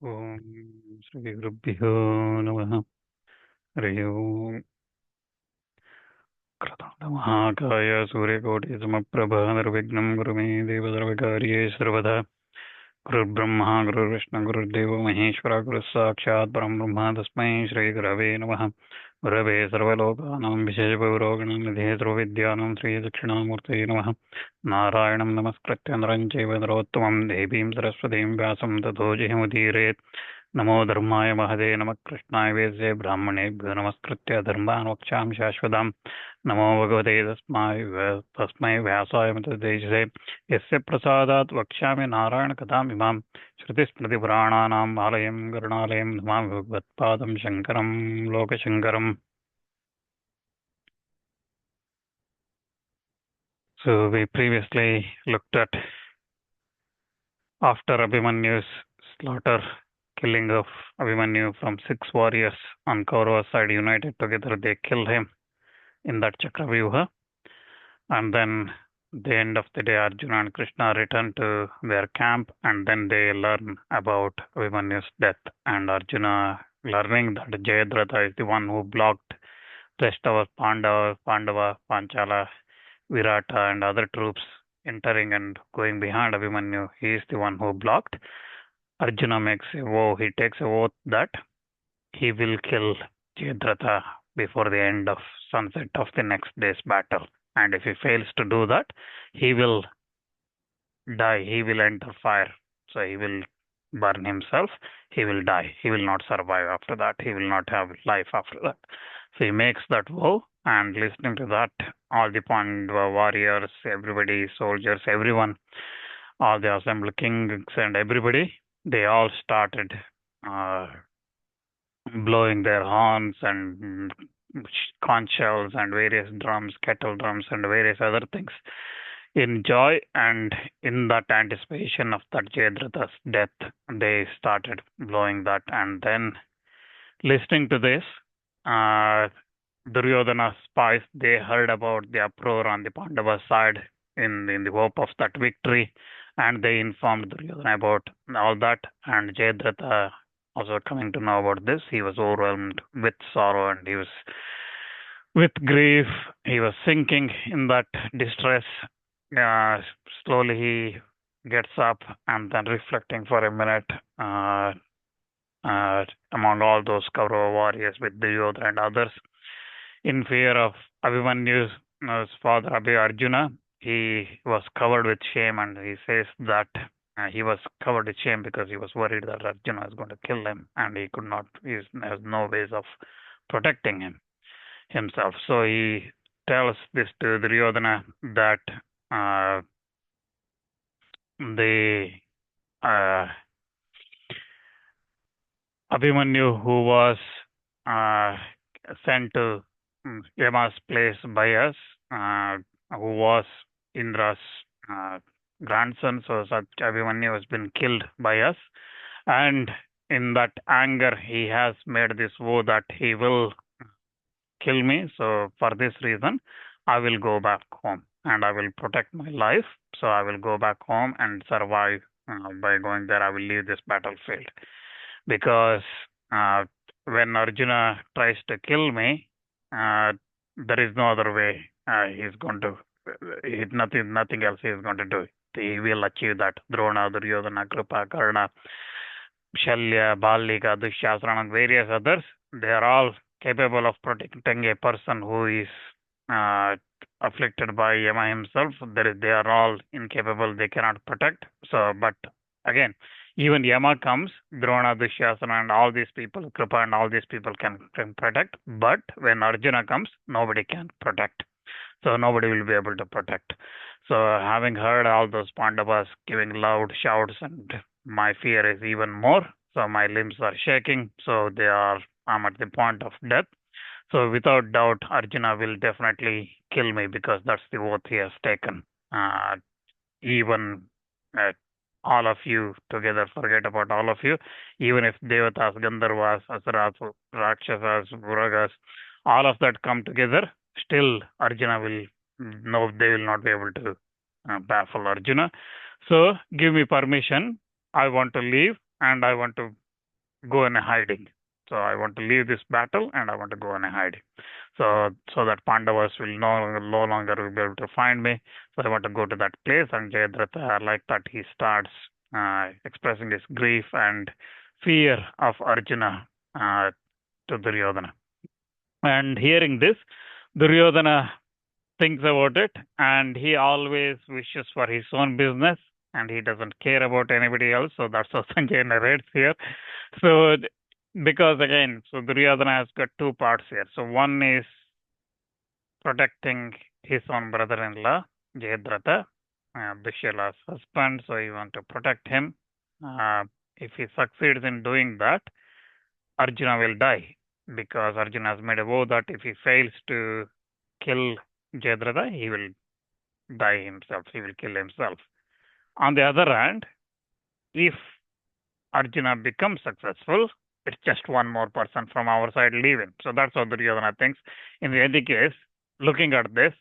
ओम श्री गुरुभ्यो नमः। हरि ओम। कृतान्तमहाकाय सूर्यकोटिसमप्रभा निर्विघ्नं कुरु मे देव सर्वकार्ये सर्वदा। गुरुर्ब्रह्मा गुरुर्विष्णु गुरुर्देवो महेश्वरः गुरुः साक्षात् परं ब्रह्म तस्मै श्रीगुरवे नमः। गुरवे सर्वलोकानां विशेषगौरवगणनिधे सर्वविद्यानां श्रीदक्षिणामूर्तये नमः। नारायणं नमस्कृत्य नरं चैव नरोत्तमं देवीं सरस्वतीं व्यासं ततो जयमुदीरयेत्। नमो धर्माय महदे नमः कृष्णाय वेदसे ब्राह्मणेभ्यो नमस्कृत्य धर्मान् वक्ष्यामि शाश्वताम्। नमो भगवते तस्मै व्यासाय मतदेशसे यस्य प्रसादात् वक्ष्यामि नारायणकथामिमां। श्रुतिस्मृतिपुराणानाम् आलयं करुणालयं नमामि भगवत्पादं शङ्करं लोकशङ्करम्। So we previously looked at after Abhimanyu's slaughter, killing of Abhimanyu from 6 warriors on Kauravas side united together, they killed him in that Chakravyuha. And then the end of the day, Arjuna and Krishna return to their camp, and then they learn about Abhimanyu's death. And Arjuna, learning that Jayadratha is the one who blocked rest of Pandava, Panchala, Virata, and other troops entering and going behind Abhimanyu. He is the one who blocked. Arjuna makes a vow. He takes a oath that he will kill Jayadratha before the end of sunset of the next day's battle. And if he fails to do that, he will die. He will enter fire. So he will burn himself. He will die. He will not survive after that. He will not have life after that. So he makes that vow, and listening to that, all the Pandava warriors, everybody, soldiers, everyone, all the assembled kings and everybody, they all started uh, blowing their horns and conch shells and various drums, kettle drums, and various other things in joy and in that anticipation of that Jayadratha's death. They started blowing that, and then listening to this, uh, Duryodhana's spies, they heard about the uproar on the Pandava side in the hope of that victory, and they informed Duryodhana about all that. And Jayadratha, also coming to know about this, he was overwhelmed with sorrow, and he was with grief. He was sinking in that distress. Uh, Slowly he gets up, and then reflecting for a minute, uh, among all those Kaurava warriors with Duryodhana and others, in fear of Abhimanyu's father Arjuna, he was covered with shame, and he says that he was covered with shame because he was worried that Arjuna is going to kill him, and he could not. He has no ways of protecting himself. So he tells this to Duryodhana that uh, the uh, Abhimanyu, who was uh, sent to Yama's place by us, uh, who was Indra's uh, grandson, so such Abhimanyu has been killed by us. And in that anger, he has made this vow that he will kill me. So for this reason, I will go back home and I will protect my life. So I will go back home and survive by going there. I will leave this battlefield because uh, when Arjuna tries to kill me, there is no other way. He's going to nothing else he is going to do. He will achieve that. Drona, Duryodhana, Kripa, Karna, Shalya, Balika, Dushasana, and various others. They are all capable of protecting a person who is uh, afflicted by Yama himself. They are all incapable. They cannot protect. So, but again, even Yama comes, Drona, Dushasana, and all these people, Kripa, and all these people can protect. But when Arjuna comes, nobody can protect. So nobody will be able to protect. So having heard all those Pandavas giving loud shouts, and my fear is even more. So my limbs are shaking. So I'm at the point of death. So without doubt, Arjuna will definitely kill me because that's the oath he has taken. Even uh, all of you together, forget about all of you. Even if Devatas, Gandharvas, Asuras, Rakshasas, Uragas, all of that come together, still Arjuna will no, they will not be able to baffle Arjuna. So give me permission. I want to leave and I want to go in a hiding. So I want to leave this battle and I want to go in a hiding. So that Pandavas will no longer be able to find me. So I want to go to that place. And Jayadratha, like that, he starts expressing his grief and fear of Arjuna to Duryodhana. And hearing this, Duryodhana thinks about it, and he always wishes for his own business, and he doesn't care about anybody else. So that's what Sanjay narrates here. So because again, so Duryodhana has got two parts here. So one is protecting his own brother-in-law, Jayadratha, Dushyala's husband. So he wants to protect him. If he succeeds in doing that, Arjuna will die because Arjuna has made a vow that if he fails to kill Jayadratha, he will die himself. He will kill himself. On the other hand, if Arjuna becomes successful, it's just one more person from our side leaving. So that's what Duryodhana thinks. In any case, looking at this,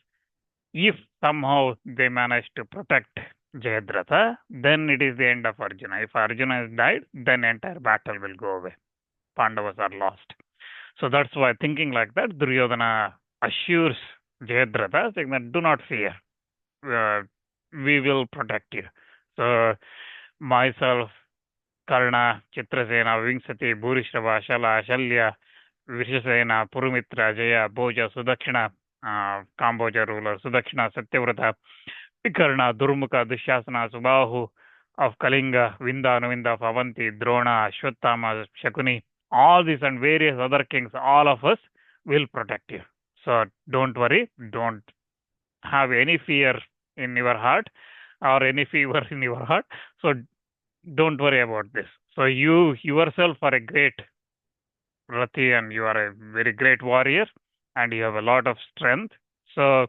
if somehow they manage to protect Jayadratha, then it is the end of Arjuna. If Arjuna has died, then entire battle will go away. Pandavas are lost. So that's why thinking like that, Duryodhana assures Jayadratha, saying that do not fear. We will protect you. So myself, Karna, Chitrasena, Vingsati, Bhurishrava, Shala, Shalya, Vishasena, Purumitra, Jaya, Bhoja, Sudakshina, Kamboja ruler, Sudakshina, Satyavrata, Vikarna, Durmukha, Dushasana, Subahu of Kalinga, Vinda, Anuvinda of Avanti, Drona, Ashwatthama, Shakuni, all these and various other kings, all of us will protect you. So don't worry, don't have any fear in your heart or any fever in your heart. So don't worry about this. So you yourself are a great Rati and you are a very great warrior and you have a lot of strength. So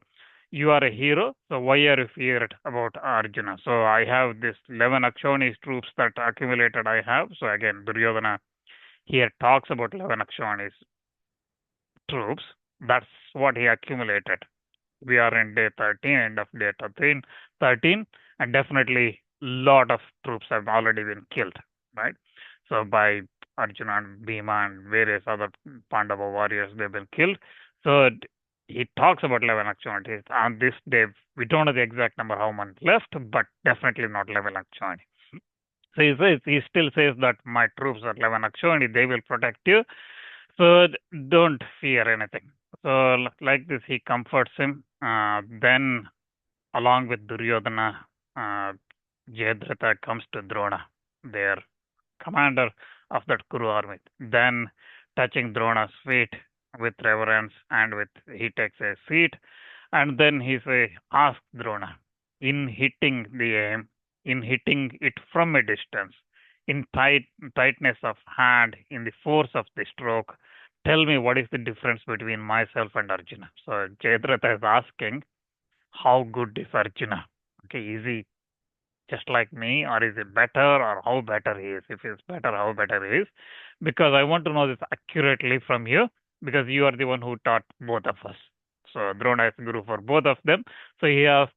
you are a hero. So why are you feared about Arjuna? So I have this 11 Akshonis troops that accumulated I have. So again, Duryodhana here talks about 11 Akshonis troops. That's what he accumulated. We are in day 13, end of day 13, and definitely lot of troops have already been killed, right? So by Arjuna and Bhima and various other Pandava warriors, they've been killed. So he talks about 11 Akshoni. On this day, we don't know the exact number how many left, but definitely not 11 Akshoni. So he still says that my troops are 11 Akshoni, they will protect you. So don't fear anything. So like this, he comforts him. Then, along with Duryodhana, Jayadratha comes to Drona, their commander of that Kuru army. Then, touching Drona's feet with reverence and with he takes a seat, and then he say, "Ask Drona, in hitting the aim, in hitting it from a distance, in tightness of hand, in the force of the stroke, tell me what is the difference between myself and Arjuna." So Jayadratha is asking, how good is Arjuna? Okay, is he just like me, or is he better, or how better he is? If he's better, how better he is? Because I want to know this accurately from you, because you are the one who taught both of us. So Drona is guru for both of them. So he asked,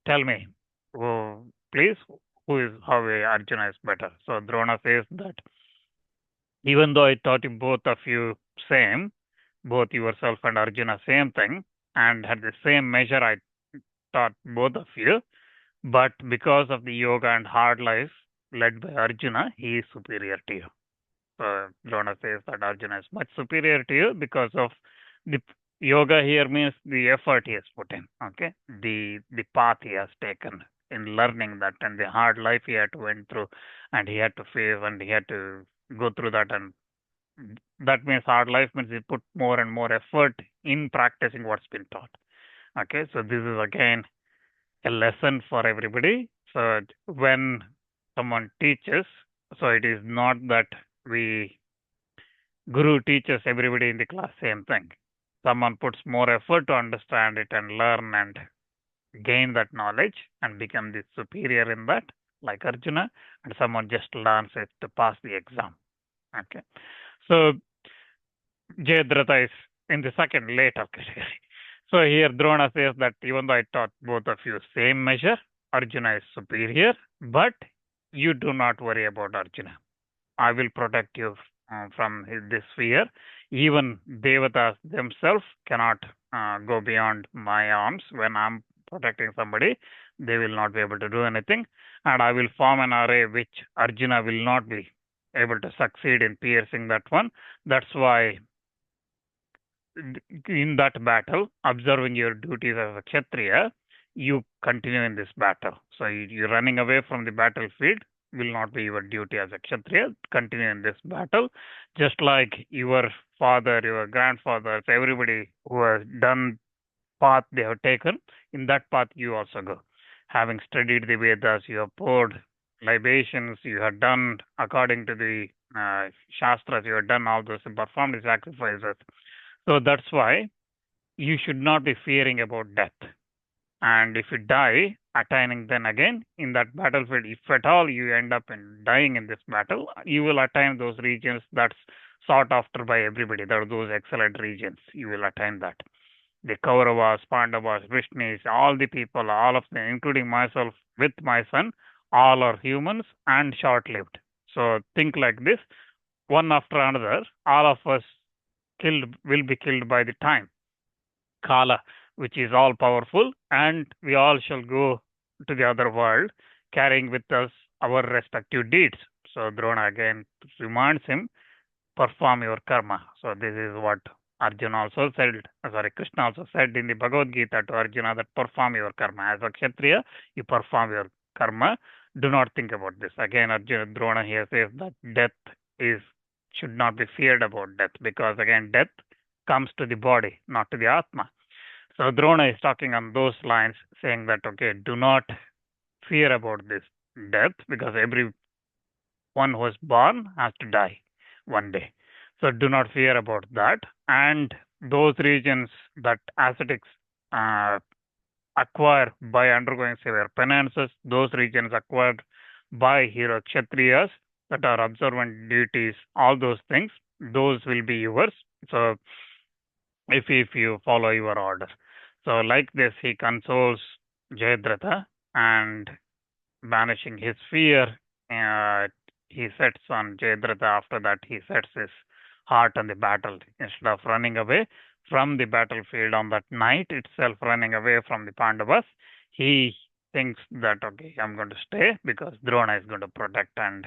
tell me, oh, please, who is how Arjuna is better? So Drona says that even though I taught you both of you same, both yourself and Arjuna same thing, and had the same measure I taught both of you, but because of the yoga and hard life led by Arjuna, he is superior to you. So Drona says that Arjuna is much superior to you because of the yoga here means the effort he has put in, okay? The path he has taken in learning that and the hard life he had to went through and he had to face and he had to go through that and that means hard life means he put more and more effort in practicing what's been taught. Okay, so this is again a lesson for everybody. So when someone teaches, so it is not that we guru teaches everybody in the class same thing. Someone puts more effort to understand it and learn and gain that knowledge and become the superior in that, like Arjuna, and someone just learns it to pass the exam. Okay, so Jayadratha is in the second later category. So here Drona says that even though I taught both of you same measure, Arjuna is superior, but you do not worry about Arjuna. I will protect you from this fear. Even devatas themselves cannot go beyond my arms when I'm protecting somebody. They will not be able to do anything, and I will form an array which Arjuna will not be able to succeed in piercing that one. That's why in that battle, observing your duties as a Kshatriya, you continue in this battle. So you running away from the battlefield will not be your duty as a Kshatriya. Continue in this battle, just like your father, your grandfathers, everybody who has done path they have taken. In that path, you also go. Having studied the Vedas, you have poured libations, you have done according to the Shastras, you have done all those, performed the sacrifices. So that's why you should not be fearing about death. And if you die, attaining then again in that battlefield, if at all you end up in dying in this battle, you will attain those regions that's sought after by everybody. There are those excellent regions. You will attain that. The Kauravas, Pandavas, Vrishnis, all the people, all of them, including myself with my son, all are humans and short lived. So think like this, one after another, all of us will be killed by the time. Kala, which is all powerful, and we all shall go to the other world carrying with us our respective deeds. So Drona again reminds him, perform your karma. So this is what Arjuna also said, Krishna also said in the Bhagavad Gita to Arjuna that perform your karma. As a Kshatriya, you perform your karma. Do not think about this. Again, Arjuna Drona here says that death is should not be feared about death because again death comes to the body, not to the Atma. So Drona is talking on those lines, saying that okay, do not fear about this death because everyone who is born has to die one day. So do not fear about that. And those regions that ascetics uh, acquire by undergoing severe penances, those regions acquired by hero kshatriyas that are observant deities, all those things, those will be yours. So if you follow your order. So like this, he consoles Jayadratha and banishing his fear, uh, he sets on Jayadratha. After that, he sets his heart on the battle instead of running away from the battlefield on that night itself, running away from the Pandavas. He thinks that okay, I'm going to stay because Drona is going to protect and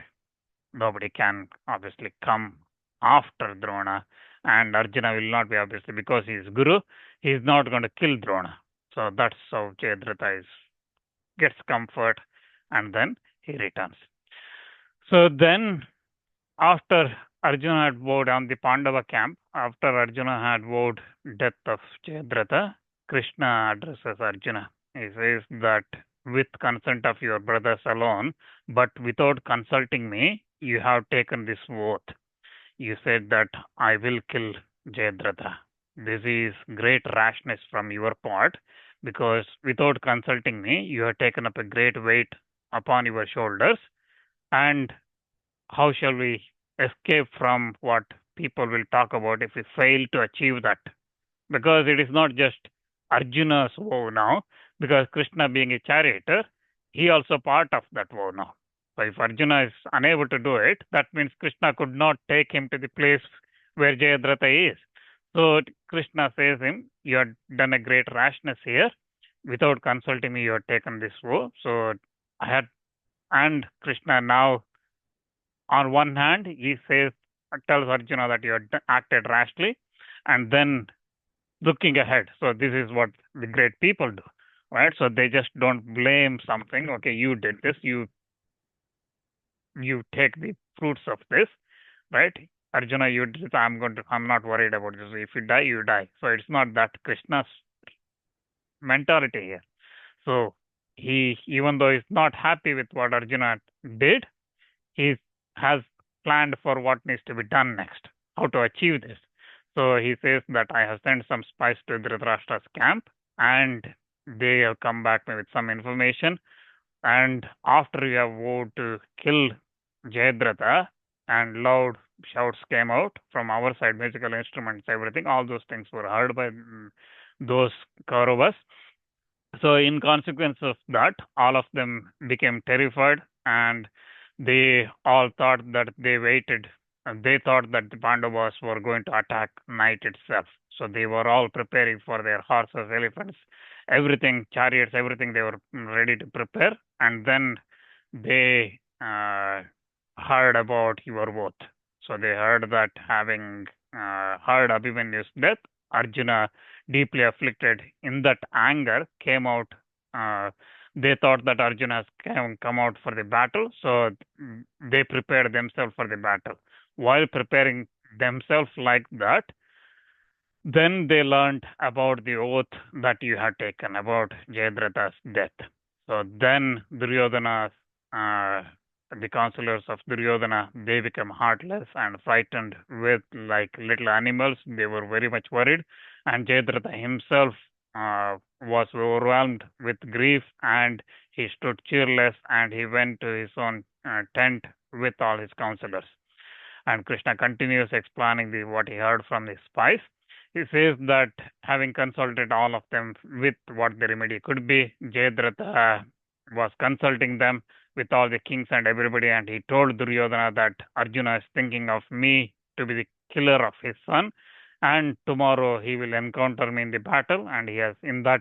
nobody can obviously come after Drona. And Arjuna will not be obviously because he is Guru, he is not going to kill Drona. So that's how Jayadratha gets comfort and then he returns. So then after Arjuna had vowed on the Pandava camp, after Arjuna had vowed death of Jayadratha, Krishna addresses Arjuna. He says that with consent of your brothers alone, but without consulting me, you have taken this oath. You said that I will kill Jayadratha. This is great rashness from your part because without consulting me, you have taken up a great weight upon your shoulders. And how shall we escape from what people will talk about if we fail to achieve that? Because it is not just Arjuna's vow now, because Krishna being a charioteer, he also part of that vow now. So if Arjuna is unable to do it, that means Krishna could not take him to the place where Jayadratha is. So Krishna says him, you have done a great rashness here. Without consulting me, you have taken this vow. So I had, and Krishna now, on one hand, he says, tells Arjuna that you have acted rashly, and then looking ahead. So this is what the great people do, right? So they just don't blame something. Okay, you did this. You take the fruits of this, right? Arjuna, you did it. I'm not worried about this. If you die, you die. So it's not that Krishna's mentality here. So he, even though he's not happy with what Arjuna did, he has planned for what needs to be done next, how to achieve this. So he says that I have sent some spies to Dhritarashtra's camp and they have come back with some information. And after we have vowed to kill Jayadratha and loud shouts came out from our side, musical instruments, everything, all those things were heard by those Kauravas. So in consequence of that, all of them became terrified and They all thought that they waited. They thought that the Pandavas were going to attack night itself. So they were all preparing for their horses, elephants, everything, chariots, everything. They were ready to prepare. And then they heard about your oath. So they heard that having heard Abhimanyu's death, Arjuna, deeply afflicted in that anger, came out. Uh, they thought that Arjuna has come out for the battle, so they prepared themselves for the battle. While preparing themselves like that, then they learned about the oath that you had taken about Jayadratha's death. So then Duryodhana, uh, the counselors of Duryodhana, they become heartless and frightened with like little animals. They were very much worried, and Jayadratha himself was overwhelmed with grief, and he stood cheerless, and he went to his own tent with all his counselors. And Krishna continues explaining what he heard from the spies. He says that having consulted all of them with what the remedy could be, Jayadratha was consulting them with all the kings and everybody, and he told Duryodhana that Arjuna is thinking of me to be the killer of his son, and tomorrow he will encounter me in the battle, and he has in that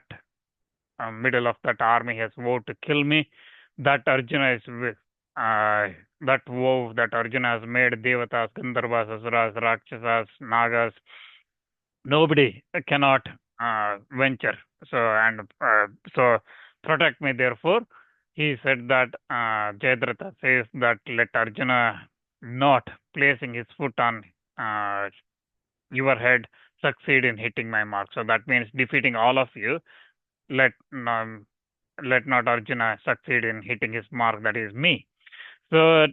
middle of that army has vowed to kill me. That Arjuna is that vow that Arjuna has made Devatas, Gandharvas, Asuras, Rakshasas, Nagas, nobody cannot venture. So protect me. Therefore, he said that Jayadratha says that let Arjuna not placing his foot on uh, your head succeed in hitting my mark. So that means defeating all of you. Let let not Arjuna succeed in hitting his mark, that is me. So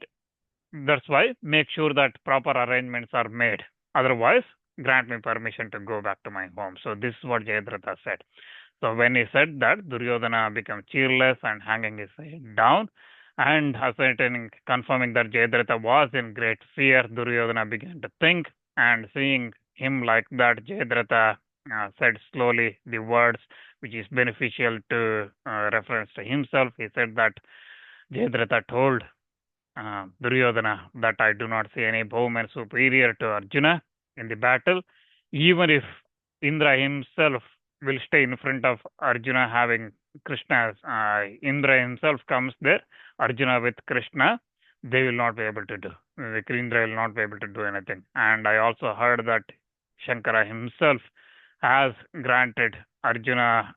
that's why make sure that proper arrangements are made. Otherwise, grant me permission to go back to my home. So this is what Jayadratha said. So when he said that, Duryodhana became cheerless and hanging his head down, and ascertaining, confirming that Jayadratha was in great fear, Duryodhana began to think, and seeing him like that, Jayadratha said slowly the words which is beneficial to reference to himself. He said that Jayadratha told Duryodhana that I do not see any bowman superior to Arjuna in the battle, even if Indra himself will stay in front of Arjuna having Krishna's. Indra himself comes there, Arjuna with Krishna, they will not be able to do. The Indra will not be able to do anything. And I also heard that Shankara himself has granted Arjuna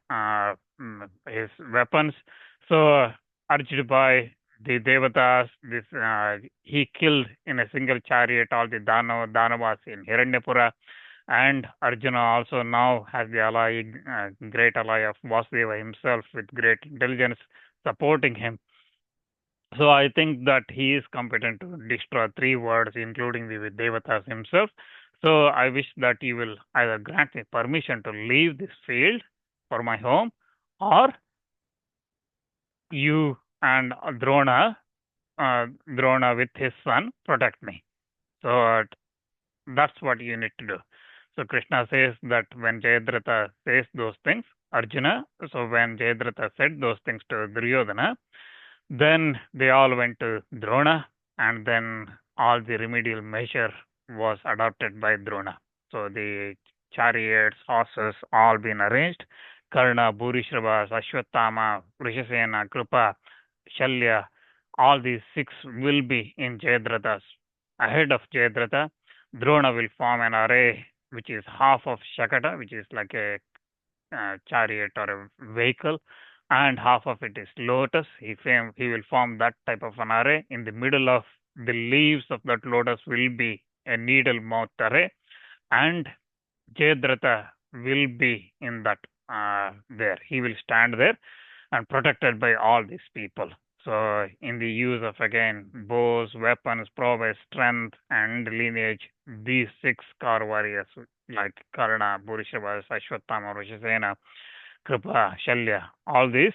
his weapons. So, urged by the Devatas, he killed in a single chariot all the Danavas in Hiranyapura, and Arjuna also now has the ally, great ally of Vasudeva himself with great intelligence supporting him. So I think that he is competent to destroy three worlds, including the Devatas himself. So I wish that you will either grant me permission to leave this field for my home, or you and Drona with his son protect me. So that's what you need to do. So Krishna says that when Jayadratha says those things, Arjuna, so when Jayadratha said those things to Duryodhana, then they all went to Drona, and then all the remedial measure was adopted by Drona. So the chariots, horses, all been arranged. Karna, Bhurishrava, Ashwatthama, Vrishasena, Krupa, Shalya, all these six will be in Jayadratha's ahead of Jayadratha. Drona will form an array which is half of Shakata, which is like a chariot or a vehicle, and half of it is lotus. He will form that type of an array. In the middle of the leaves of that lotus will be a needle mouth array, and Jayadratha will be in that there. He will stand there and protected by all these people. So, in the use of again bows, weapons, prowess, strength, and lineage, these six car warriors like Karna, Bhurishrava, Ashwatthama, Vrishasena, Kripa, Shalya, all these,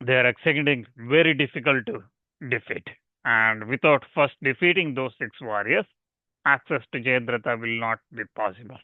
they are exceeding very difficult to defeat. And without first defeating those six warriors, access to Jayadratha will not be possible.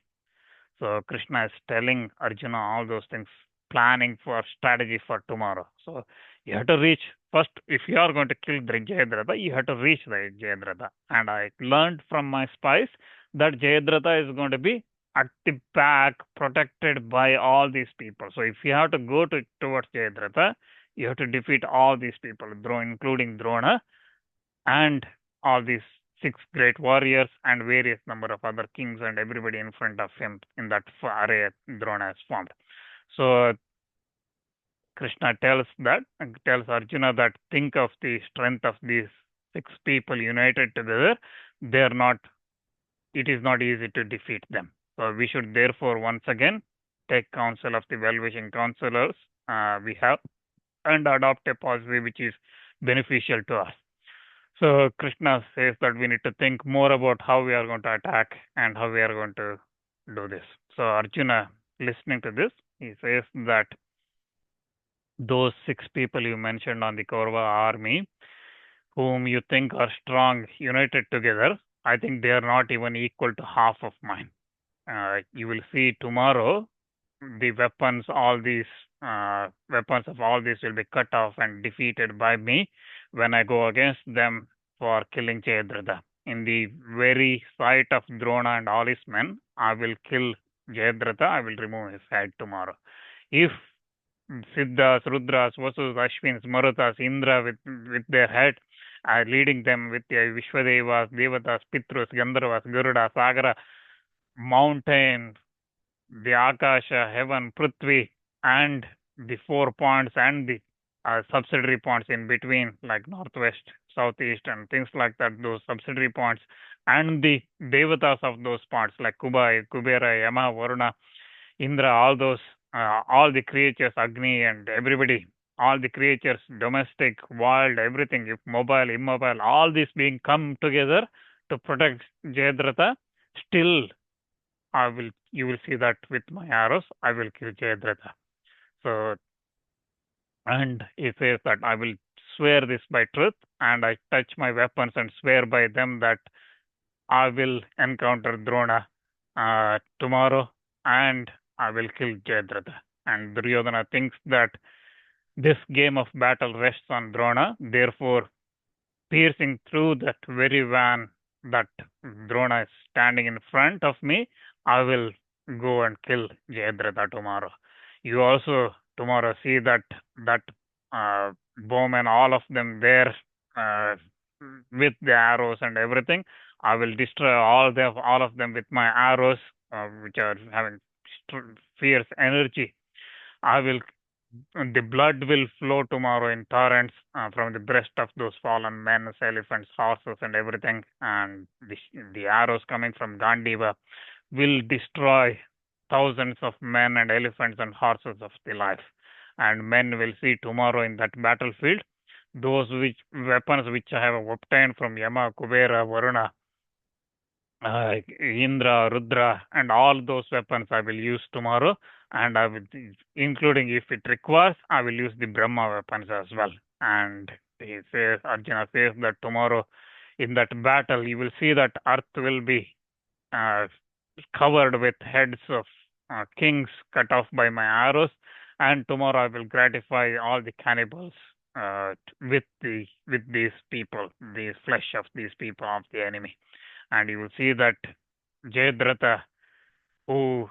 So Krishna is telling Arjuna all those things, planning for strategy for tomorrow. So You have to reach first. If you are going to kill the Jayadratha, you have to reach the Jayadratha. And I learned from my spies that Jayadratha is going to be at the back, protected by all these people. So if you have to go towards Jayadratha, you have to defeat all these people, including Drona and all these six great warriors and various number of other kings and everybody in front of him in that array Drona has formed. So Krishna tells Arjuna that think of the strength of these six people united together. They're not. It is not easy to defeat them. So we should therefore once again take counsel of the well-wishing counselors we have and adopt a policy which is beneficial to us. So Krishna says that we need to think more about how we are going to attack and how we are going to do this. So Arjuna, listening to this, he says that those six people you mentioned on the Kaurava army, whom you think are strong, united together, I think they are not even equal to half of mine. You will see tomorrow the weapons of all these will be cut off and defeated by me when I go against them for killing Jayadratha. In the very sight of Drona and all his men, I will kill Jayadratha, I will remove his head tomorrow. If Siddhas, Rudras, Vasus, Ashwins, Marutas, Indra with their head, leading them with the Vishwadevas, Devatas, Pitrus, Gandharvas, Garuda, Sagara, mountain, the Akasha, heaven, Prithvi, and the 4 points and the subsidiary points in between, like northwest, southeast, and things like that, those subsidiary points, and the devatas of those points, like Kubera, Yama, Varuna, Indra, all the creatures, Agni, and everybody, all the creatures, domestic, wild, everything, if mobile, immobile, all these being come together to protect Jayadratha, still you will see that with my arrows, I will kill Jayadratha. So, and he says that I will swear this by truth, and I touch my weapons and swear by them that I will encounter Drona tomorrow, and I will kill Jayadratha. And Duryodhana thinks that this game of battle rests on Drona, therefore, piercing through that very van that Drona is standing in front of me, I will go and kill Jayadratha tomorrow. You also tomorrow see that bowmen, all of them there with the arrows and everything. I will destroy all of them with my arrows, which are having fierce energy. The blood will flow tomorrow in torrents from the breast of those fallen men, elephants, horses, and everything. And the arrows coming from Gandiva will destroy thousands of men and elephants and horses of the life. And men will see tomorrow in that battlefield those weapons which I have obtained from Yama, Kubera, Varuna, Indra, Rudra, and all those weapons I will use tomorrow, and I will, including if it requires, I will use the Brahma weapons as well. And Arjuna says that tomorrow in that battle, you will see that earth will be covered with heads of kings cut off by my arrows, and tomorrow I will gratify all the cannibals with these people, the flesh of these people of the enemy. And you will see that Jayadratha, who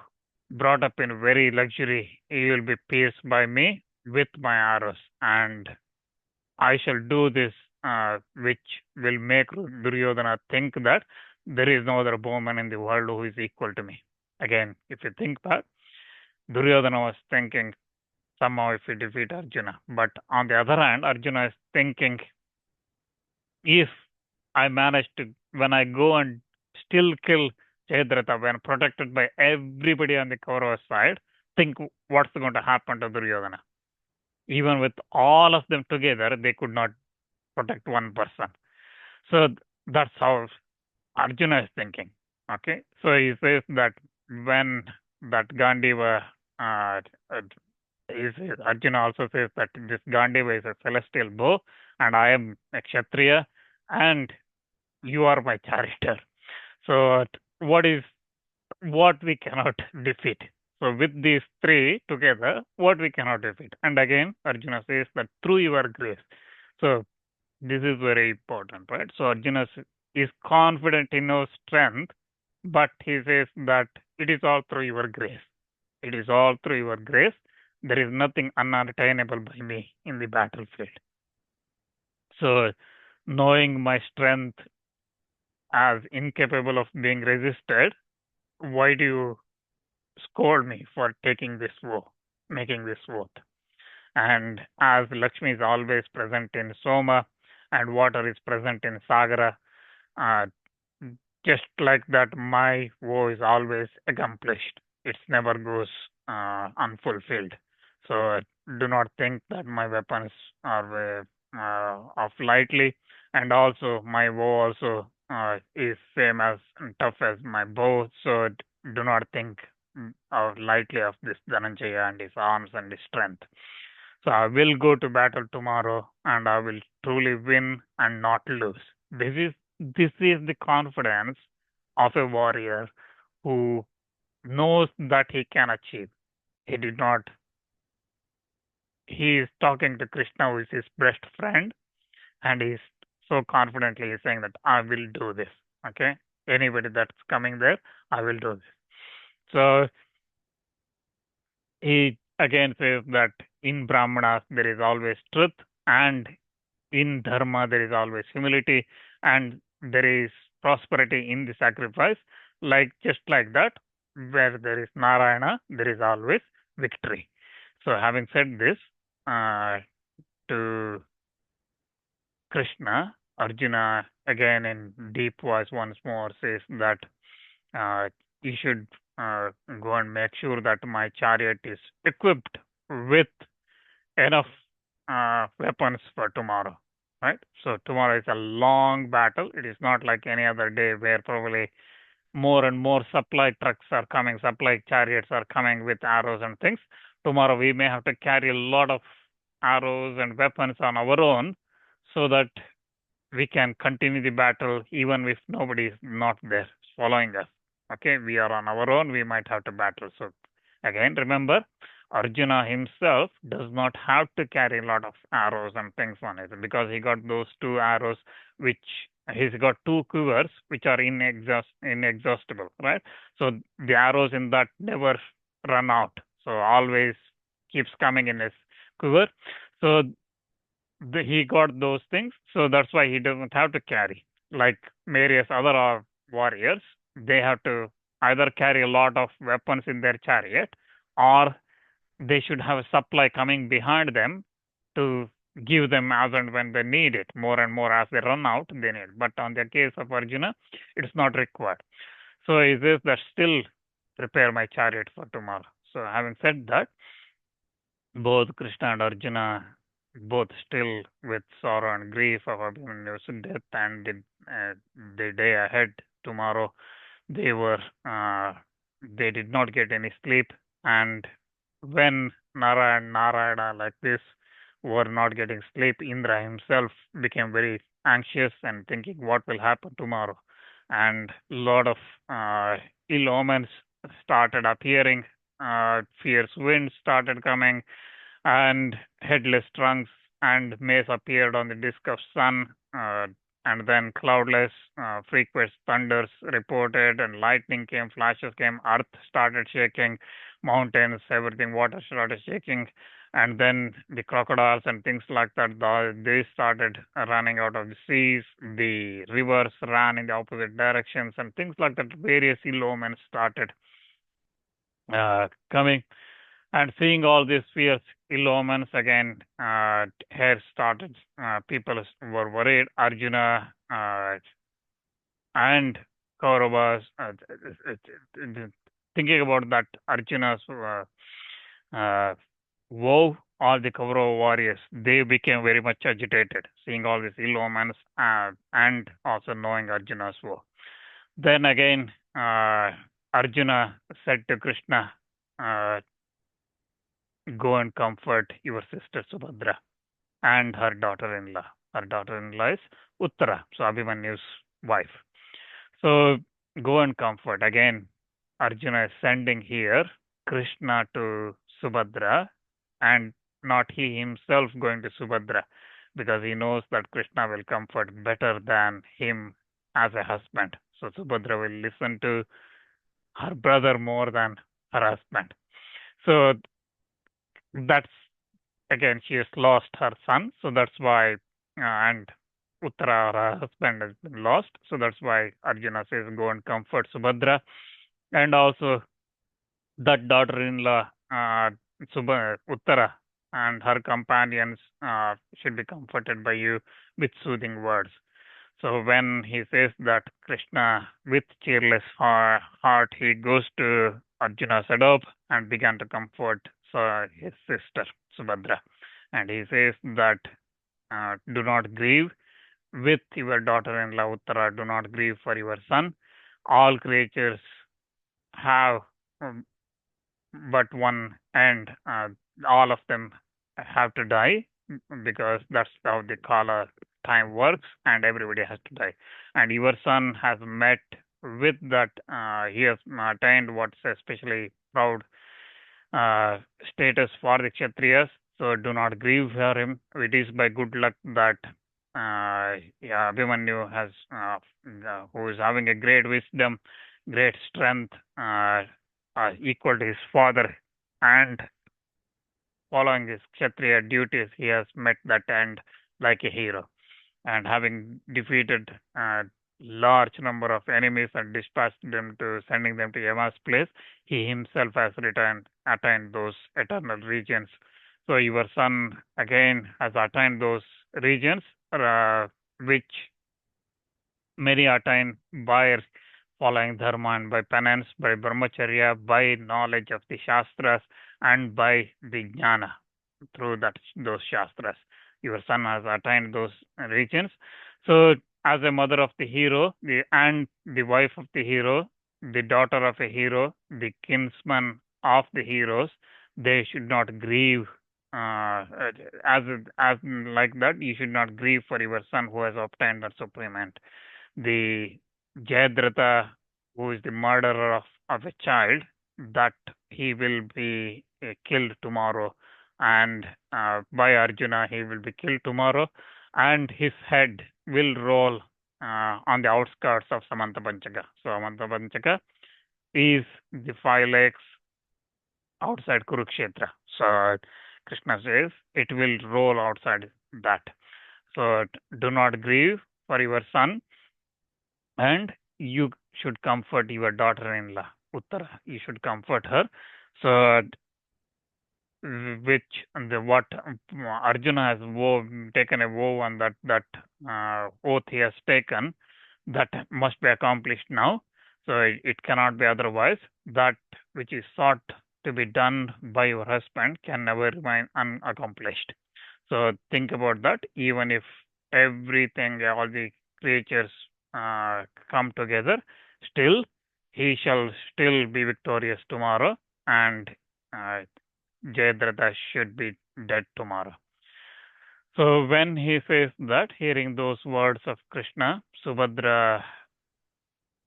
brought up in very luxury, he will be pierced by me with my arrows, and I shall do this, which will make Duryodhana think that there is no other bowman in the world who is equal to me. Again, if you think back, Duryodhana was thinking somehow if we defeat Arjuna. But on the other hand, Arjuna is thinking if I manage to, when I go and still kill Jayadratha when protected by everybody on the Kauravas side, think what's going to happen to Duryodhana. Even with all of them together, they could not protect one person. So that's how Arjuna is thinking. Okay, so he says that when that Gandiva, Arjuna also says that this Gandiva is a celestial bow, and I am a Kshatriya, and you are my charioteer. So what we cannot defeat? So with these three together, what we cannot defeat. And again, Arjuna says that through your grace. So this is very important, right? So Arjuna is confident in his strength, but he says that it is all through your grace. It is all through your grace. There is nothing unattainable by me in the battlefield. So knowing my strength as incapable of being resisted, why do you scold me for taking this vow, making this oath? And as Lakshmi is always present in Soma and water is present in Sagara, uh, just like that, my woe is always accomplished. It never goes unfulfilled. So do not think that my weapons are of lightly, and also my bow also is same as tough as my bow. So do not think of lightly of this Dhananjaya and his arms and his strength. So I will go to battle tomorrow and I will truly win and not lose. This is the confidence of a warrior who knows that he can achieve. He did not he is talking to Krishna who is his best friend and he's so confidently he's saying that I will do this. Okay? Anybody that's coming there, I will do this. So he again says that in Brahmanas there is always truth and in dharma there is always humility and there is prosperity in the sacrifice. Like just like that, where there is Narayana, there is always victory. So having said this, to Krishna, Arjuna again in deep voice once more says that uh, you should go and make sure that my chariot is equipped with enough weapons for tomorrow, right? So tomorrow is a long battle. It is not like any other day where probably more and more supply trucks are coming, supply chariots are coming with arrows and things. Tomorrow we may have to carry a lot of arrows and weapons on our own so that we can continue the battle even if nobody is not there following us. Okay, we are on our own, we might have to battle. So again, remember, Arjuna himself does not have to carry a lot of arrows and things on it because he got those two arrows which he's got two quivers which are inexhaustible, right? So the arrows in that never run out. So always keeps coming in his quiver. So he got those things, so that's why he doesn't have to carry. Like various other warriors, they have to either carry a lot of weapons in their chariot, or they should have a supply coming behind them to give them as and when they need it. More and more as they run out, they need. But on the case of Arjuna, it's not required. So he says that still prepare my chariot for tomorrow. So having said that, both Krishna and Arjuna, both still with sorrow and grief of Abhimanyu's death and the day ahead, tomorrow, they were they did not get any sleep. And when Nara and Narayana like this were not getting sleep, Indra himself became very anxious and thinking what will happen tomorrow. And a lot of ill omens started appearing. Fierce winds started coming and headless trunks and mace appeared on the disk of sun, and then cloudless, frequent thunders reported, and lightning came, flashes came, earth started shaking, mountains, everything, water started shaking, and then the crocodiles and things like that, they started running out of the seas, the rivers ran in the opposite directions, and things like that. Various ill omens started coming. And seeing all these fierce ill omens again, hair started. People were worried. Arjuna and Kauravas, thinking about that Arjuna's woe, all the Kaurava warriors, they became very much agitated, seeing all these ill omens and also knowing Arjuna's woe. Then again, Arjuna said to Krishna, uh, go and comfort your sister Subhadra and her daughter-in-law. Her daughter-in-law is Uttara, so Abhimanyu's wife. So go and comfort. Again, Arjuna is sending here Krishna to Subhadra and not he himself going to Subhadra because he knows that Krishna will comfort better than him as a husband. So Subhadra will listen to her brother more than her husband. So that's again, she has lost her son. So that's why, and Uttara, her husband, has been lost. So that's why Arjuna says, go and comfort Subhadra. And also that daughter-in-law, Uttara, and her companions should be comforted by you with soothing words. So when he says that Krishna, with cheerless heart, he goes to Arjuna's adobe and began to comfort his sister Subhadra, and he says that do not grieve with your daughter-in-law Uttara. Do not grieve for your son. All creatures have um, but one end. All of them have to die because that's how the Kala time works, and everybody has to die. And your son has met with that. He has attained what's especially proud uh, status for the Kshatriyas. So do not grieve for him. It is by good luck that yeah, Abhimanyu has, who is having a great wisdom, great strength, equal to his father, and following his Kshatriya duties, he has met that end like a hero. And having defeated a large number of enemies and dispatched them to sending them to Yama's place, he himself has returned, attained those eternal regions. So your son again has attained those regions, which many attain by following dharma and by penance, by brahmacharya, by knowledge of the shastras, and by the jnana through those shastras. Your son has attained those regions. So, as a mother of the hero, and the wife of the hero, the daughter of a hero, the kinsman of the heroes, they should not grieve. As like that, you should not grieve for your son who has obtained that supreme end. The Jayadratha, who is the murderer of a child, that he will be killed tomorrow, and by Arjuna he will be killed tomorrow, and his head will roll on the outskirts of Samanta Panchaka. So Samanta Panchaka is the 5 lakes outside Kurukshetra. So Krishna says it will roll outside that. So do not grieve for your son, and you should comfort your daughter-in-law Uttara. You should comfort her. So which the what Arjuna has taken a vow on that oath he has taken, that must be accomplished now. So it cannot be otherwise. That which is sought to be done by your husband can never remain unaccomplished. So think about that. Even if everything, all the creatures come together, still he shall still be victorious tomorrow, and uh, Jayadratha should be dead tomorrow. So when he says that, hearing those words of Krishna, Subhadra,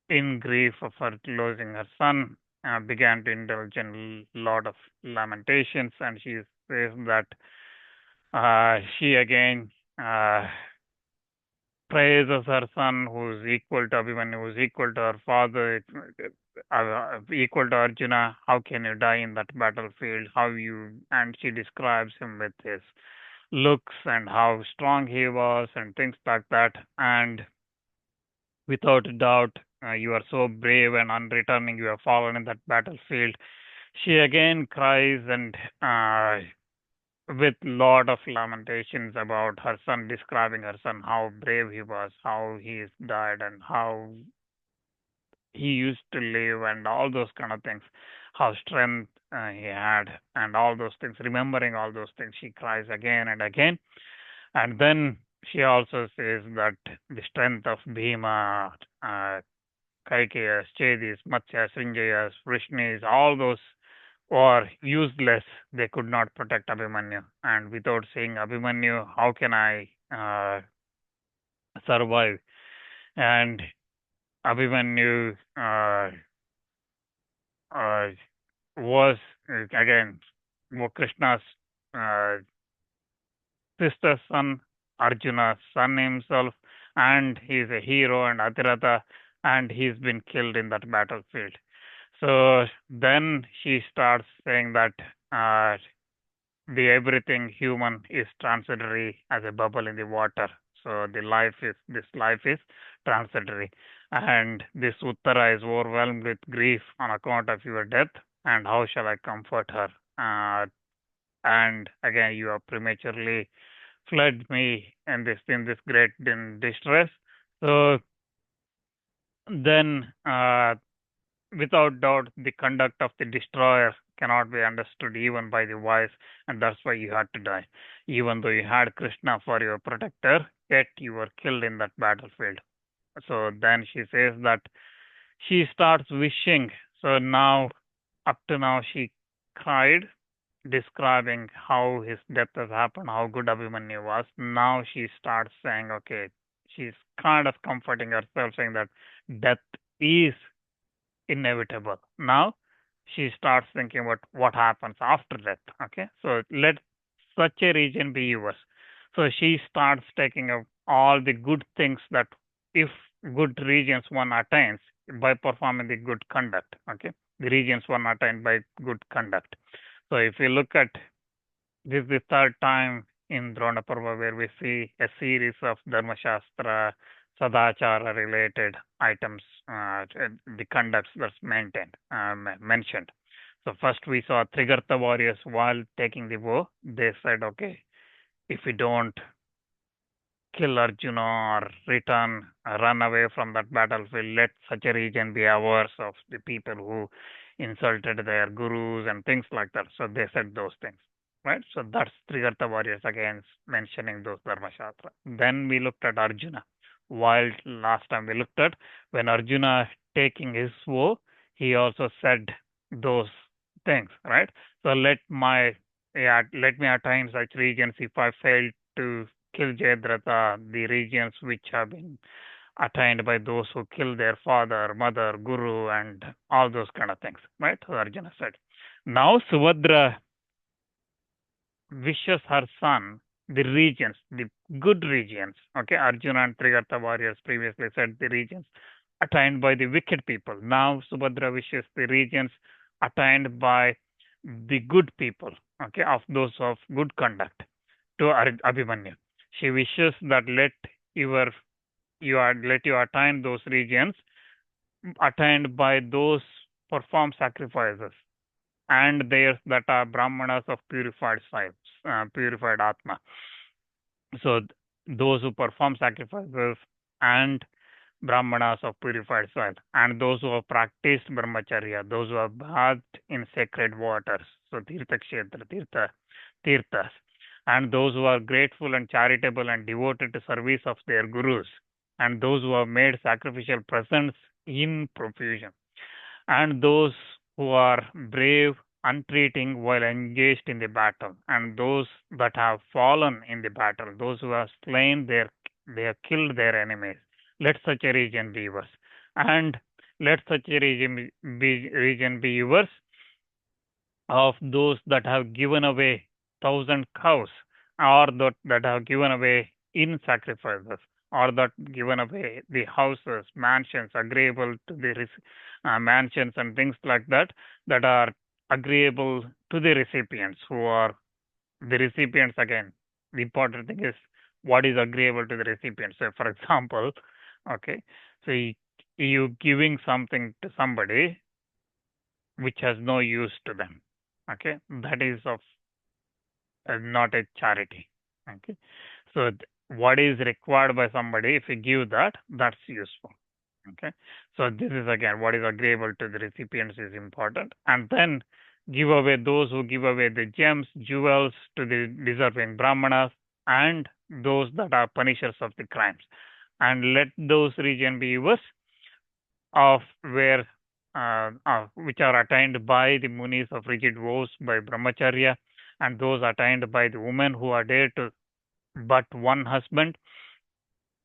in grief of her losing her son, began to indulge in a lot of lamentations, and she says that she again praises her son, who is equal to Abhimanyu, who is equal to her father, equal to Arjuna. How can you die in that battlefield? And she describes him with his looks and how strong he was and things like that. And without a doubt, you are so brave, and on returning, you have fallen in that battlefield. She again cries and with lot of lamentations about her son, describing her son, how brave he was, how he is died, and how he used to live, and all those kind of things, how strength he had, and all those things. Remembering all those things, she cries again and again. And then she also says that the strength of Bhima, Kaikeyas, Chedis, Matsyas, Srinjayas, Vrishnis, all those were useless. They could not protect Abhimanyu. And without seeing Abhimanyu, how can I survive? And Abhimanyu uh, was again, Krishna's uh, sister's son, Arjuna's son himself, and he's a hero and Adhiratha, and he's been killed in that battlefield. So then she starts saying that uh, the everything human is transitory as a bubble in the water. So this life is transitory, and this Uttara is overwhelmed with grief on account of your death. And how shall I comfort her? And again, you have prematurely fled me in this great distress. So then, without doubt, the conduct of the destroyer cannot be understood even by the wise, and that's why you had to die. Even though you had Krishna for your protector, yet you were killed in that battlefield. So then she says that she starts wishing. So now, up to now, she cried, describing how his death has happened, how good Abhimanyu was. Now she starts saying, okay, she's kind of comforting herself, saying that death is inevitable. Now she starts thinking about what happens after death. Okay, so let such a region be yours. So she starts taking up all the good things that if good regions one attains by performing the good conduct. Okay, the regions one attained by good conduct. So if you look at this, is the third time in Drona Parva where we see a series of Dharma Shastra, Sadachara related items, the conducts that's mentioned. So first we saw Trigartha warriors while taking the war. They said, okay, if we don't kill Arjuna or run away from that battlefield, let such a region be ours of the people who insulted their gurus and things like that. So they said those things, right? So that's Trigartha warriors again mentioning those Dharma Shastra. Then we looked at Arjuna. While last time we looked at when Arjuna taking his woe, he also said those things, right? So let me attain such regions if I fail to kill Jayadratha, the regions which have been attained by those who kill their father, mother, guru, and all those kind of things, right? So Arjuna said. Now Subhadra wishes her son the regions, the good regions. Okay, Arjuna and Trigartha warriors previously said the regions attained by the wicked people. Now Subhadra wishes the regions attained by the good people, okay, of those of good conduct to Abhimanyu. She wishes that let you attain those regions attained by those perform sacrifices and theirs that are brahmanas of purified souls, purified atma. So those who perform sacrifices and brahmanas of purified soil, and those who have practiced brahmacharya, those who have bathed in sacred waters, so tirthas, and those who are grateful and charitable and devoted to service of their gurus, and those who have made sacrificial presents in profusion, and those who are brave, entreating while engaged in the battle, and those that have fallen in the battle, those who have they have killed their enemies. Let such a region be yours, and let such a region be yours of those that have given away 1,000 cows, or that have given away in sacrifices, or that given away the houses, mansions agreeable to the mansions and things like that, that are agreeable to the recipients who are the recipients again. The important thing is what is agreeable to the recipient. So, for example, okay, so you giving something to somebody which has no use to them. Okay, that is of not a charity. Okay, so what is required by somebody, if you give that, that's useful. Okay, so this is again what is agreeable to the recipients is important, and then give away those who give away the gems, jewels to the deserving brahmanas and those that are punishers of the crimes, and let those region be yours of where which are attained by the munis of rigid vows by brahmacharya, and those attained by the women who are there to but one husband,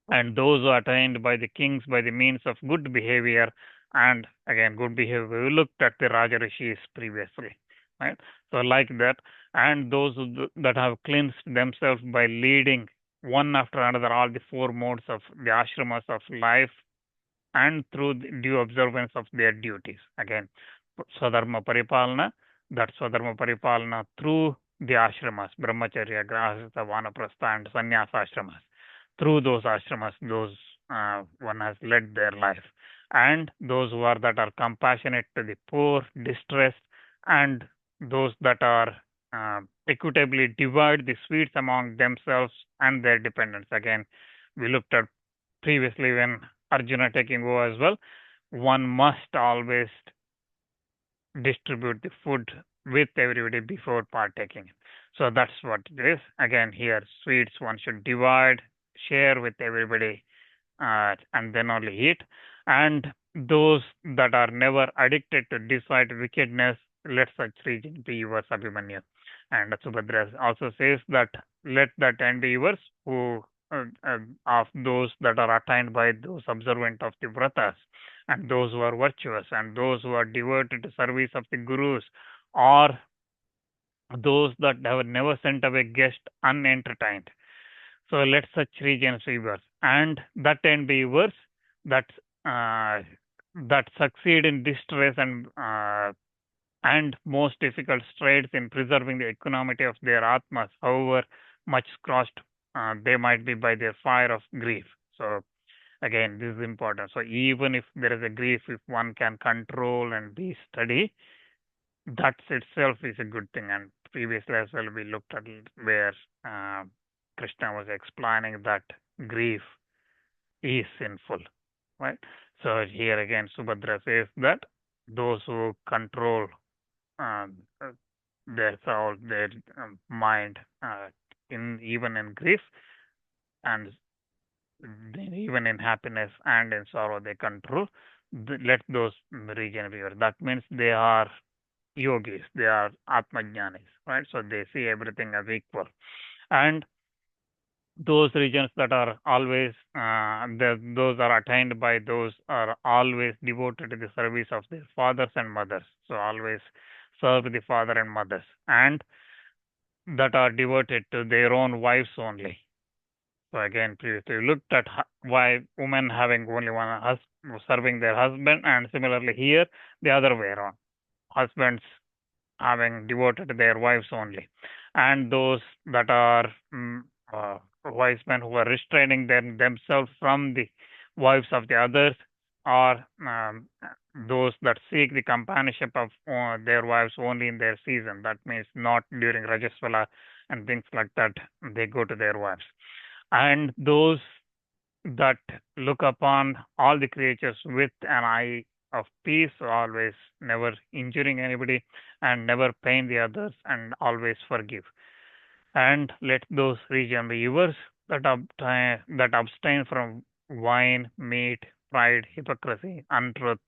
and those who are attained by the kings by the means of good behavior. And again, good behavior. We looked at the Raja Rishis previously. right? So like that, and those that have cleansed themselves by leading one after another all the four modes of the ashramas of life and through the due observance of their duties. Again, Swadharma Paripalana, that Swadharma Paripalana through the ashramas, Brahmacharya, Grahastha, Vanaprastha, and Sannyasa ashramas. Through those ashramas, those one has led their life. And those who are that are compassionate to the poor, distressed, and those that are equitably divide the sweets among themselves and their dependents. Again, we looked at previously when Arjuna taking over as well, one must always distribute the food with everybody before partaking. So that's what it is. Again, here, sweets one should divide, share with everybody, and then only eat. And those that are never addicted to desired wickedness, let such region be yours, Abhimanyu. And Subhadra also says that let that end be yours who of those that are attained by those observant of the vratas, and those who are virtuous, and those who are devoted to service of the gurus, or those that have never sent away guest unentertained. So let such regions be yours, and that end be yours that uh, that succeed in distress and most difficult strides in preserving the equanimity of their atmas, however much crossed they might be by their fire of grief. So again, this is important. So even if there is a grief, if one can control and be steady, that itself is a good thing. And previously as well, we looked at where uh, Krishna was explaining that grief is sinful, right? So here again, Subhadra says that those who control um, uh, their soul, their mind, in even in grief, and even in happiness and in sorrow, they control. Let those region be. That means they are yogis, they are atmajnanis, right? So they see everything as equal, and those regions that are always those are attained by those are always devoted to the service of their fathers and mothers. So always serve the father and mothers, and that are devoted to their own wives only. So again, previously we looked at why women having only one serving their husband, and similarly here the other way around, husbands having devoted to their wives only, and those that are wise men who are restraining themselves from the wives of the others, or those that seek the companionship of their wives only in their season. That means not during Rajasvala and things like that. They go to their wives, and those that look upon all the creatures with an eye of peace, always never injuring anybody and never pain the others, and always forgive. And let those region be yours that abstain from wine, meat, pride, hypocrisy, untruth,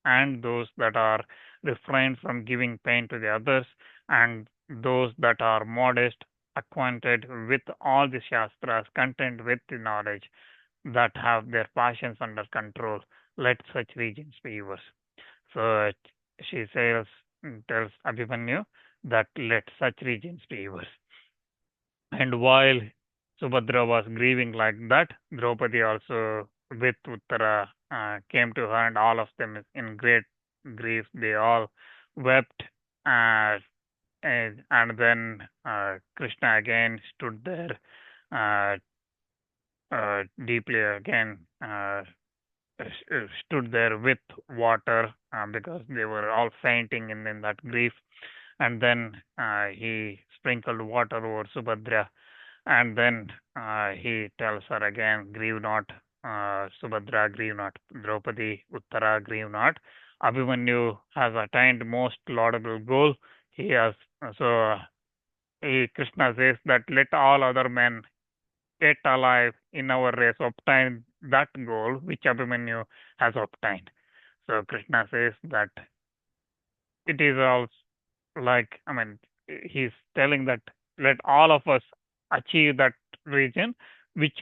and those that are refrained from giving pain to the others, and those that are modest, acquainted with all the shastras, content with the knowledge, that have their passions under control. Let such regions be yours. So she tells Abhimanyu that let such regions be yours. And while Subhadra was grieving like that, Draupadi also with Uttara came to her, and all of them in great grief. They all wept, uh, and then Krishna again stood there uh, deeply again. Stood there with water because they were all fainting in that grief. And then he sprinkled water over Subhadra. And then he tells her again, grieve not, Subhadra, grieve not, Draupadi, Uttara, grieve not. Abhimanyu has attained most laudable goal. He has, so Krishna says that let all other men yet alive in our race obtain that goal which Abhimanyu has obtained. So Krishna says that it is also like, I mean, he's telling that let all of us achieve that region which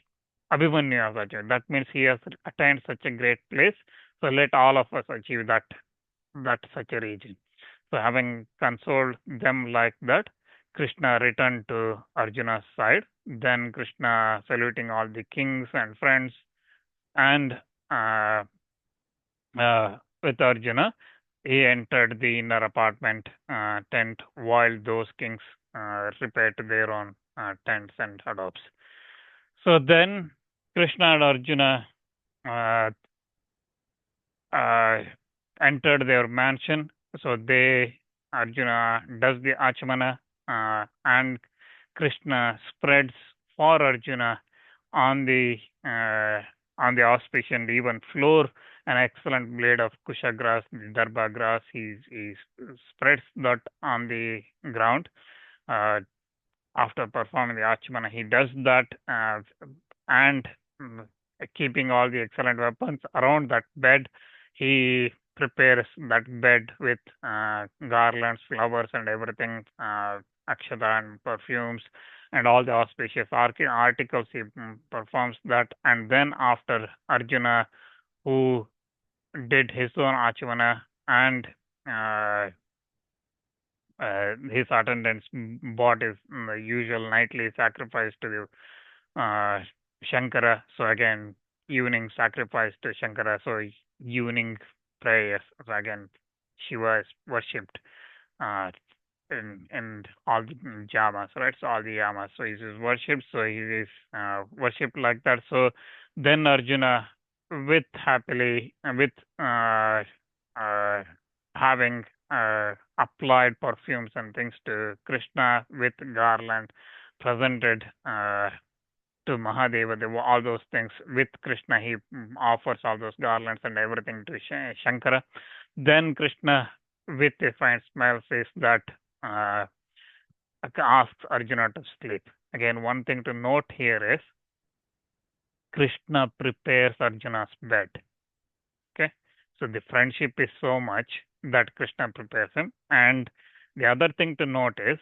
Abhimanyu has achieved. That means he has attained such a great place. So let all of us achieve that such a region. So having consoled them like that, Krishna returned to Arjuna's side. Then Krishna saluting all the kings and friends and uh, with Arjuna, he entered the inner apartment tent while those kings repaired to their own tents and adobes. So then Krishna and Arjuna uh, uh, entered their mansion. So Arjuna does the Achmana, and Krishna spreads for Arjuna on the uh, on the auspicious even floor an excellent blade of kusha grass, the darba grass. He spreads that on the ground. Uh, After performing the Achmana, he does that and mm, keeping all the excellent weapons around that bed. He prepares that bed with garlands, flowers, and everything, akshata and perfumes, and all the auspicious articles. He performs that, and then after Arjuna, who did his own Achmana and uh, his attendants bought his usual nightly sacrifice to the Shankara. So again, evening sacrifice to Shankara. So evening prayers. So again, Shiva is worshipped uh, in all the yamas, right? So all the yamas. So he is worshipped. So he is worshipped like that. So then Arjuna, with happily, with uh, having applied perfumes and things to Krishna with garland, presented to Mahadeva, all those things with Krishna. He offers all those garlands and everything to Shankara. Then Krishna, with a fine smile, says that uh, asks Arjuna to sleep. Again, one thing to note here is Krishna prepares Arjuna's bed. Okay, so the friendship is so much that Krishna prepares him. And the other thing to note is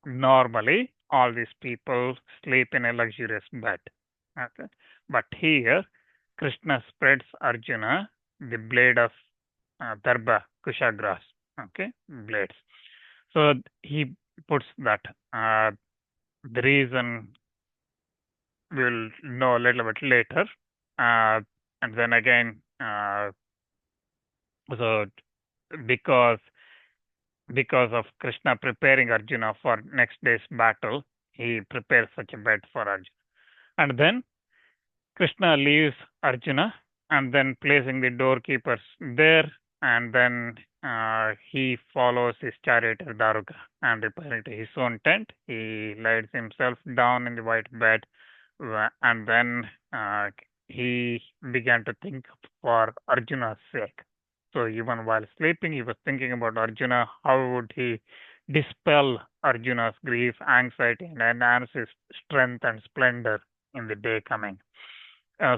normally all these people sleep in a luxurious bed. Okay, but here Krishna spreads Arjuna the blade of darba kusha grass. Okay, blades. So he puts that. The reason we'll know a little bit later. Uh, and then again, so because because of Krishna preparing Arjuna for next day's battle, he prepares such a bed for Arjuna. And then Krishna leaves Arjuna and then placing the doorkeepers there, and then he follows his charioteer Daruka and repairing to his own tent. He lays himself down in the white bed, and then he began to think for Arjuna's sake. So even while sleeping, he was thinking about Arjuna. How would he dispel Arjuna's grief, anxiety, and enhance his strength and splendor in the day coming?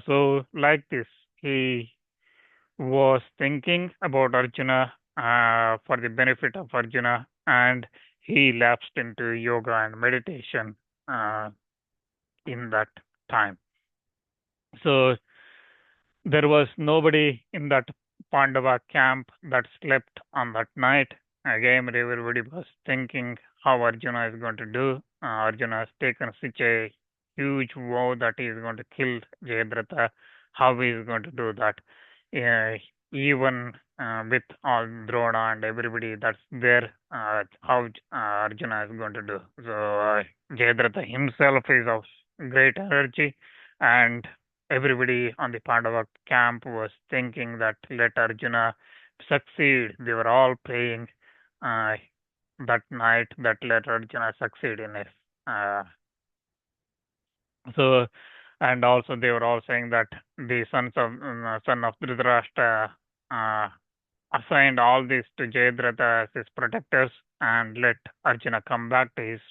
So, like this, he was thinking about Arjuna for the benefit of Arjuna, and he lapsed into yoga and meditation in that time. So, there was nobody in that Pandava camp that slept on that night. Again, everybody was thinking how Arjuna is going to do. Arjuna has taken such a huge vow that he is going to kill Jayadratha. How he is going to do that? Uh, Even with all Drona and everybody that's there, how Arjuna is going to do. So Jayadratha himself is of great energy, and everybody on the Pandava camp was thinking that let Arjuna succeed. They were all praying uh, that night that let Arjuna succeed in his. Uh, so, and also they were all saying that the son of Dhritarashtra uh, assigned all this to Jayadratha as his protectors and let Arjuna come back to his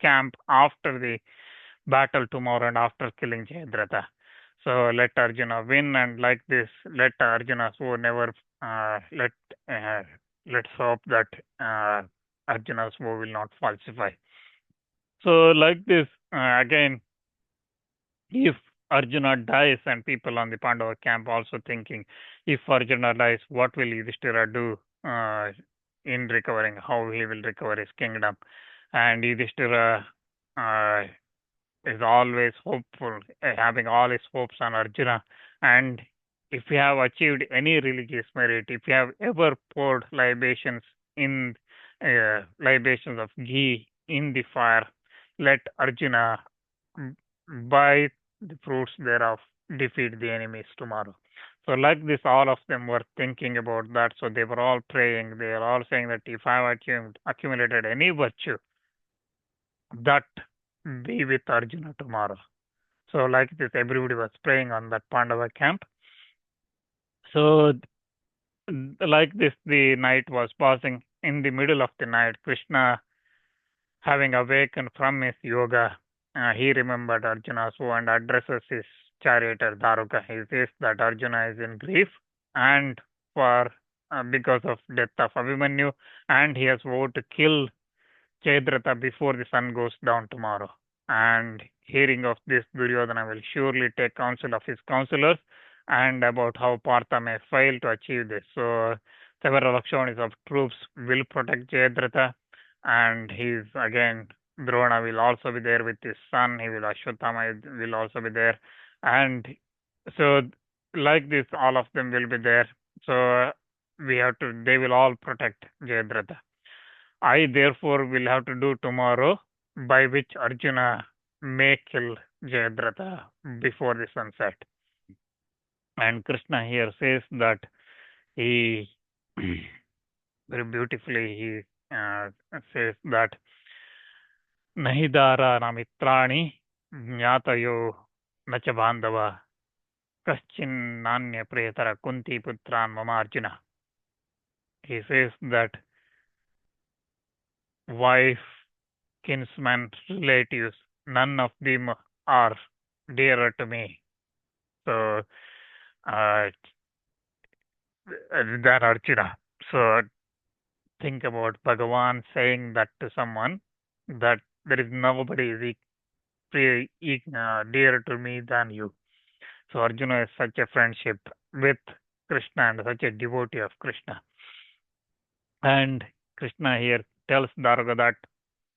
camp after the battle tomorrow and after killing Jayadratha. So let Arjuna win, and like this, let Arjuna so never uh, let's hope that Arjuna's vow will not falsify. So like this, again, if Arjuna dies, and people on the Pandava camp also thinking, if Arjuna dies, what will Yudhishthira do? uh, in recovering, how he will recover his kingdom. And Yudhishthira uh, is always hopeful, having all his hopes on Arjuna. And if you have achieved any religious merit, if you have ever poured in libations of ghee in the fire, let Arjuna, mm, by the fruits thereof, defeat the enemies tomorrow. So, like this, all of them were thinking about that. So, they were all praying. They were all saying that if I have accumulated any virtue, that be with Arjuna tomorrow. So, like this, everybody was praying on that Pandava camp. So, like this, the night was passing. In the middle of the night, Krishna, having awakened from his yoga, he remembered Arjuna's woe and addresses his charioteer Daruka. He says that Arjuna is in grief and for because of death of Abhimanyu, and he has vowed to kill Jayadratha before the sun goes down tomorrow. And hearing of this, Duryodhana will surely take counsel of his counselors and about how Partha may fail to achieve this. So, several Lakshanis of troops will protect Jayadratha, and he's again, Drona will also be there with his son. He will Ashwatthama will also be there, and so like this, all of them will be there. So we have to. They will all protect Jayadratha. I therefore will have to do tomorrow, by which Arjuna may kill Jayadratha before the sunset. And Krishna here says that he very beautifully says that Nahidara namitrani jnatayo nacha bandhava kaschin nanya priyatara kunti putran mama Arjuna. He says that wife, kinsmen, relatives, none of them are dearer to me. So, uh, than Arjuna. So, think about Bhagavan saying that to someone, that there is nobody is dearer to me than you. So, Arjuna is such a friendship with Krishna and such a devotee of Krishna. And Krishna here tells Daruka that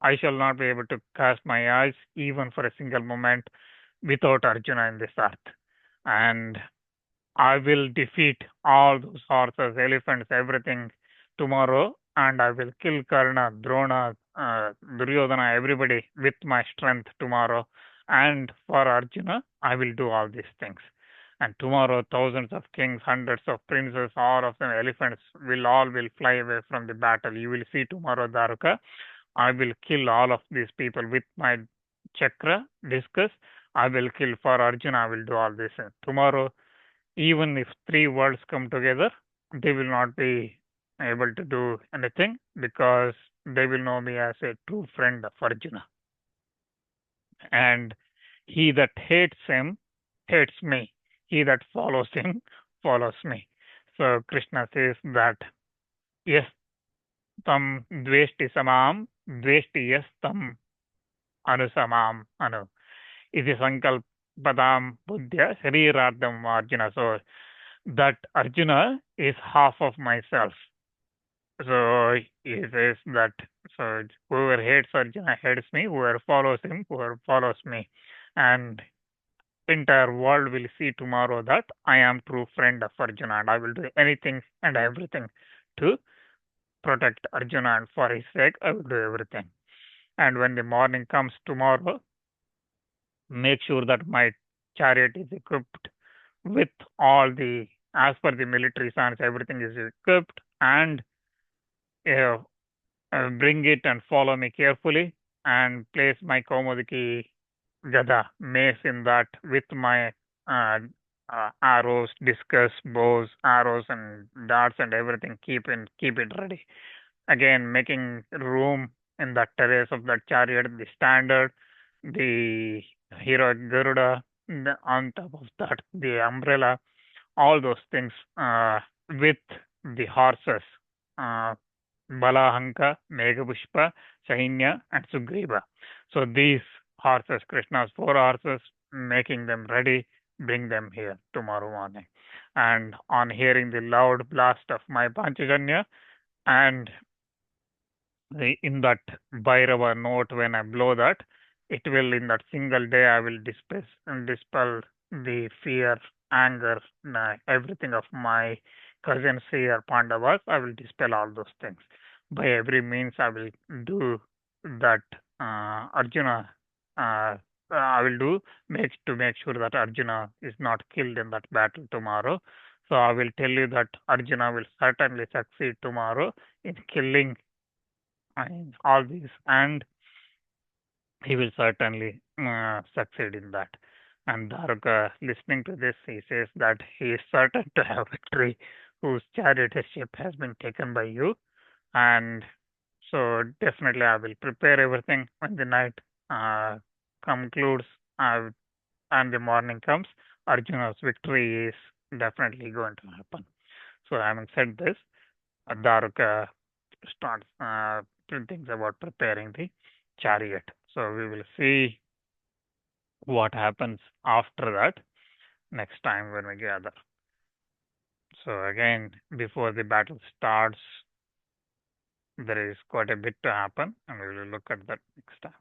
I shall not be able to cast my eyes even for a single moment without Arjuna in this earth. And I will defeat all those horses, elephants, everything tomorrow, and I will kill Karna, Drona, Duryodhana, everybody with my strength tomorrow. And for Arjuna, I will do all these things. And tomorrow, thousands of kings, hundreds of princes, all of them elephants will fly away from the battle. You will see tomorrow, Daruka. I will kill all of these people with my chakra, discus. I will kill for Arjuna. I will do all this. Tomorrow, even if three worlds come together, they will not be able to do anything because they will know me as a true friend of Arjuna. And he that hates him hates me. He that follows him follows me. So Krishna says that yes tam dveshti samam dveshti yes tam anusamam anu. Iti sankalpadam buddhya sharirardham Arjuna. So that Arjuna is half of myself. So he says that so whoever hates Arjuna hates me, whoever follows him, whoever follows me. And entire world will see tomorrow that I am true friend of Arjuna and I will do anything and everything to protect Arjuna and for his sake I will do everything. And when the morning comes tomorrow, make sure that my chariot is equipped with all the as per the military science everything is equipped and uh, bring it and follow me carefully and place my Kaumudiki Gada mace in that with my uh, arrows, discus, bows, arrows and darts and everything. Keep it ready. Again, making room in the terrace of that chariot, the standard, the heroic Garuda, on top of that, the umbrella, all those things with the horses. Uh, Balahanka, Meghapushpa, Sainya, and Sugriva. So these horses, Krishna's four horses, making them ready, bring them here tomorrow morning. And on hearing the loud blast of my Panchajanya, And in that Bhairava note, when I blow that, it will, in that single day, I will dispel the fear, anger, everything of my cousins here, Pandavas. I will dispel all those things. By every means, I will do that. Arjuna, uh, I will do make sure that Arjuna is not killed in that battle tomorrow. So I will tell you that Arjuna will certainly succeed tomorrow in killing and all these, and he will certainly succeed in that. And Daruka, listening to this, he says that he is certain to have victory, whose charioteership has been taken by you. And so, definitely, I will prepare everything when the night uh, concludes and the morning comes. Arjuna's victory is definitely going to happen. So, having said this, Daruka starts things about preparing the chariot. So we will see what happens after that next time when we gather. So again, before the battle starts, there is quite a bit to happen, and we will look at that next time.